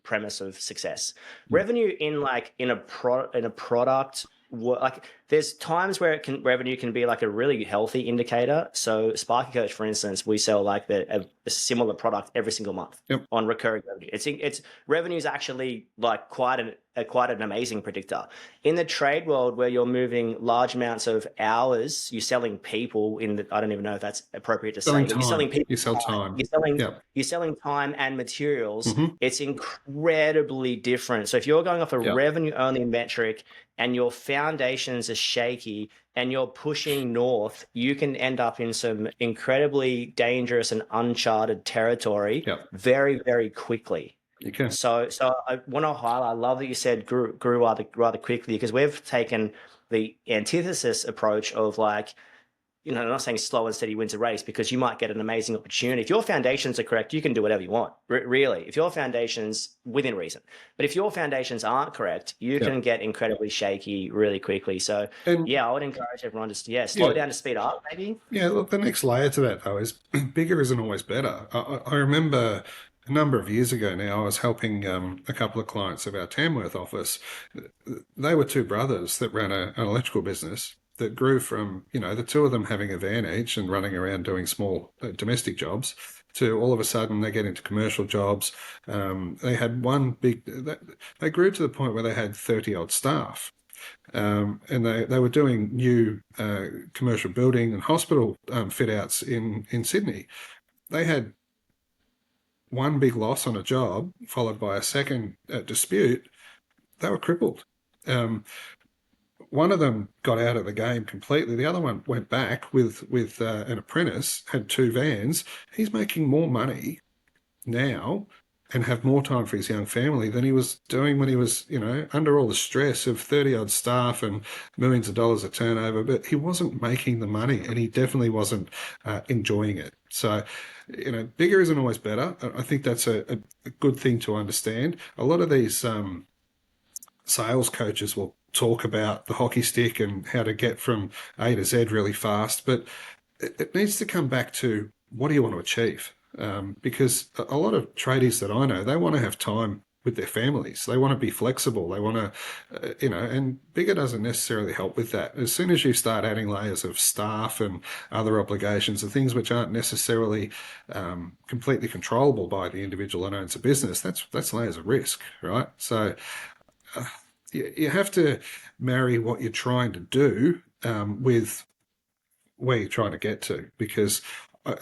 premise of success. Revenue in a product, like there's times where revenue can be like a really healthy indicator. So Sparky Coach, for instance, we sell like a similar product every single month on recurring revenue. It's revenue is actually like quite an amazing predictor. In the trade world where you're moving large amounts of hours, you're selling people I don't even know if that's appropriate to say, but you're selling people. You sell time. You're selling time and materials. It's incredibly different. So if you're going off a revenue only metric and your foundations are shaky and you're pushing north, you can end up in some incredibly dangerous and uncharted territory very, very quickly. You can. So I want to highlight, I love that you said grew rather quickly, because we've taken the antithesis approach of like, I'm not saying slow and steady wins a race, because you might get an amazing opportunity. If your foundations are correct, you can do whatever you want, really. If your foundations, within reason. But if your foundations aren't correct, you can get incredibly shaky really quickly. So, I would encourage everyone to, slow down to speed up, maybe. Yeah, look, the next layer to that, though, is bigger isn't always better. I remember a number of years ago now, I was helping a couple of clients of our Tamworth office. They were two brothers that ran an electrical business that grew from, the two of them having a van each and running around doing small domestic jobs, to all of a sudden they get into commercial jobs. They had they grew to the point where they had 30-odd staff. And they were doing new commercial building and hospital fit outs in Sydney. They had one big loss on a job, followed by a second dispute. They were crippled. One of them got out of the game completely. The other one went back with an apprentice, had two vans. He's making more money now and have more time for his young family than he was doing when he was, under all the stress of 30-odd staff and millions of dollars of turnover. But he wasn't making the money, and he definitely wasn't enjoying it. So, bigger isn't always better. I think that's a good thing to understand. A lot of these sales coaches will talk about the hockey stick and how to get from A to Z really fast, but it needs to come back to, what do you want to achieve? Because a lot of tradies that I know, they want to have time with their families. They want to be flexible. They want to, and bigger doesn't necessarily help with that. As soon as you start adding layers of staff and other obligations and things which aren't necessarily completely controllable by the individual that owns a business, that's layers of risk, right? So you have to marry what you're trying to do with where you're trying to get to, because a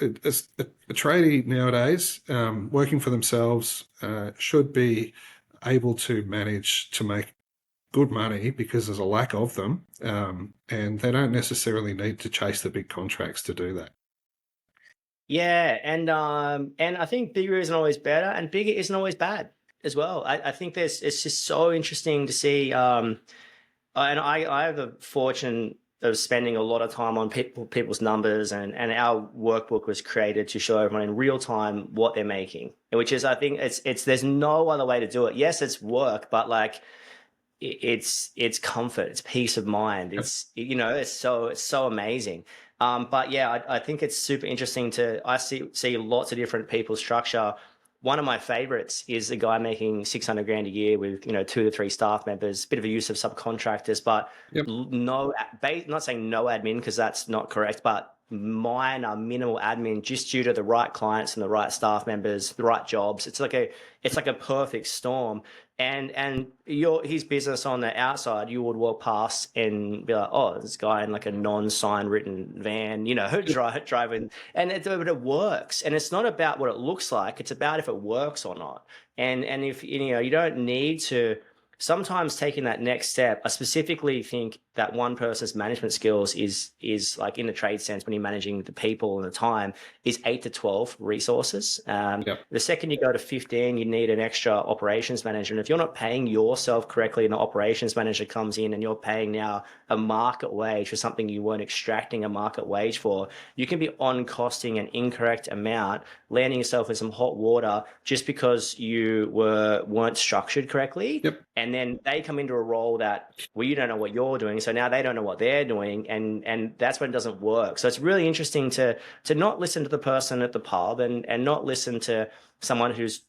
tradie nowadays, working for themselves, should be able to manage to make good money, because there's a lack of them, and they don't necessarily need to chase the big contracts to do that. Yeah, and I think bigger isn't always better, and bigger isn't always bad as well. I think it's just so interesting to see, and I have the fortune of spending a lot of time on people's numbers, and our workbook was created to show everyone in real time what they're making, which is, I think it's there's no other way to do it. Yes, it's work, but like it's comfort, it's peace of mind. It's, it's so amazing. But yeah, I think it's super interesting I see lots of different people structure. One of my favorites is a guy making 600 grand a year with, 2 to 3 staff members, bit of a use of subcontractors, but not saying no admin, because that's not correct, but minor, minimal admin, just due to the right clients and the right staff members, the right jobs. It's like a perfect storm. And his business on the outside, you would walk past and be like, oh, this guy in like a non-sign written van, driving, and it works. And it's not about what it looks like; it's about if it works or not. And if you don't need to. Sometimes taking that next step, I specifically think that one person's management skills is like, in the trade sense, when you're managing the people and the time, is 8 to 12 resources. The second you go to 15, you need an extra operations manager. And if you're not paying yourself correctly, and the operations manager comes in and you're paying now a market wage for something you weren't extracting a market wage for, you can be on costing an incorrect amount, landing yourself in some hot water just because you weren't structured correctly. And then they come into a role that, well, you don't know what you're doing, so now they don't know what they're doing, and that's when it doesn't work. So it's really interesting to not listen to the person at the pub, and not listen to someone who's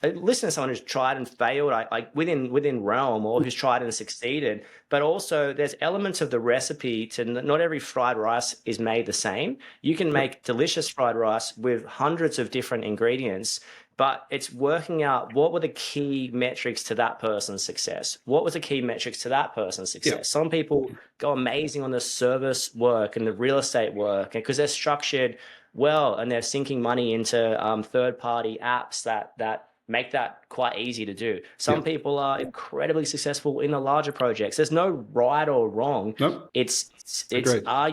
listen to someone who's tried and failed, like within realm, or who's tried and succeeded. But also, there's elements of the recipe to not every fried rice is made the same. You can make delicious fried rice with hundreds of different ingredients, but it's working out what were the key metrics to that person's success. What was the key metrics to that person's success? Yeah. Some people go amazing on the service work and the real estate work, because they're structured well and they're sinking money into third-party apps that make that quite easy to do. Some people are incredibly successful in the larger projects. There's no right or wrong. Nope. It's Agreed. are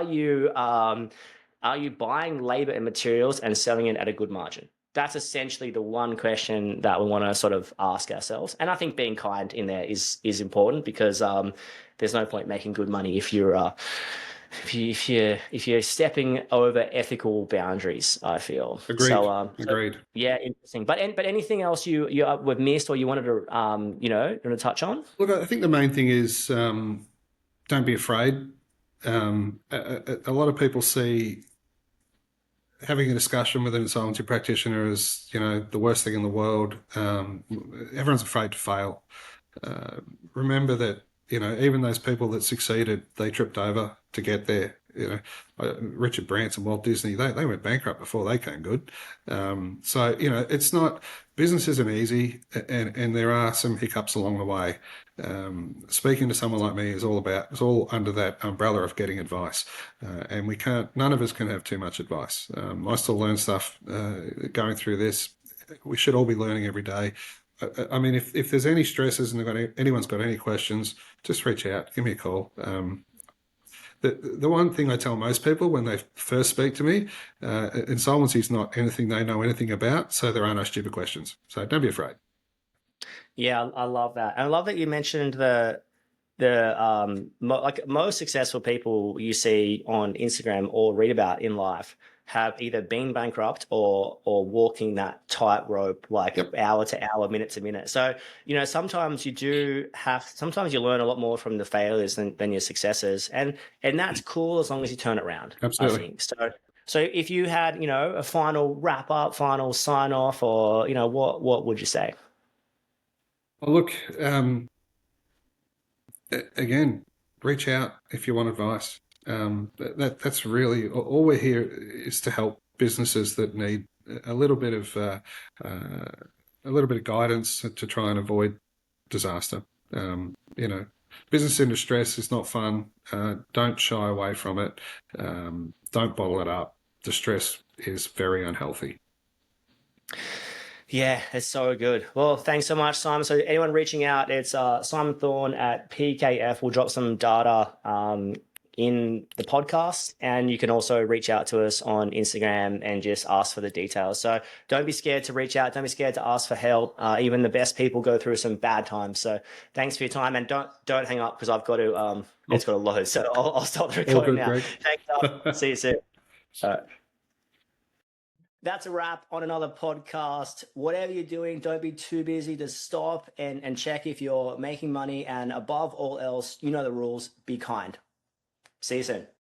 you buying labor and materials and selling it at a good margin? That's essentially the one question that we want to sort of ask ourselves. And I think being kind in there is important, because there's no point making good money if you're stepping over ethical boundaries, I feel. Agreed. So, Agreed. yeah, interesting. But anything else we've missed or you wanted to you want to touch on? Look, I think the main thing is don't be afraid. A lot of people see having a discussion with an insolvency practitioner as, the worst thing in the world. Everyone's afraid to fail. Remember that, even those people that succeeded, they tripped over to get there. Richard Branson, Walt Disney, they went bankrupt before they came good. So, it's not, business isn't easy, and there are some hiccups along the way. Speaking to someone like me is all under that umbrella of getting advice. And none of us can have too much advice. I still learn stuff going through this. We should all be learning every day. I mean, if there's any stresses and anyone's got any questions, just reach out, give me a call. The one thing I tell most people when they first speak to me, insolvency is not anything they know anything about, so there are no stupid questions. So don't be afraid. Yeah, I love that. And I love that you mentioned like most successful people you see on Instagram or read about in life have either been bankrupt or walking that tightrope, like hour to hour, minute to minute. So, sometimes sometimes you learn a lot more from the failures than your successes. And that's cool as long as you turn it around. Absolutely. I think. So if you had, a final wrap up, final sign off, or, what would you say? Well, look, again, reach out if you want advice. That's really all we're here is to help businesses that need a little bit of guidance to try and avoid disaster. Business in distress is not fun. Don't shy away from it. Don't bottle it up. Distress is very unhealthy. Yeah, it's so good. Well, thanks so much, Simon. So anyone reaching out, it's Simon Thorn at PKF. We'll drop some data in the podcast, and you can also reach out to us on Instagram and just ask for the details. So don't be scared to reach out. Don't be scared to ask for help. Even the best people go through some bad times. So thanks for your time, and don't hang up, because I've got to it's got to load. So I'll stop the recording now. Greg. Thanks. See you soon. All right. That's a wrap on another podcast. Whatever you're doing, don't be too busy to stop and check if you're making money. And above all else, the rules, be kind. See you soon.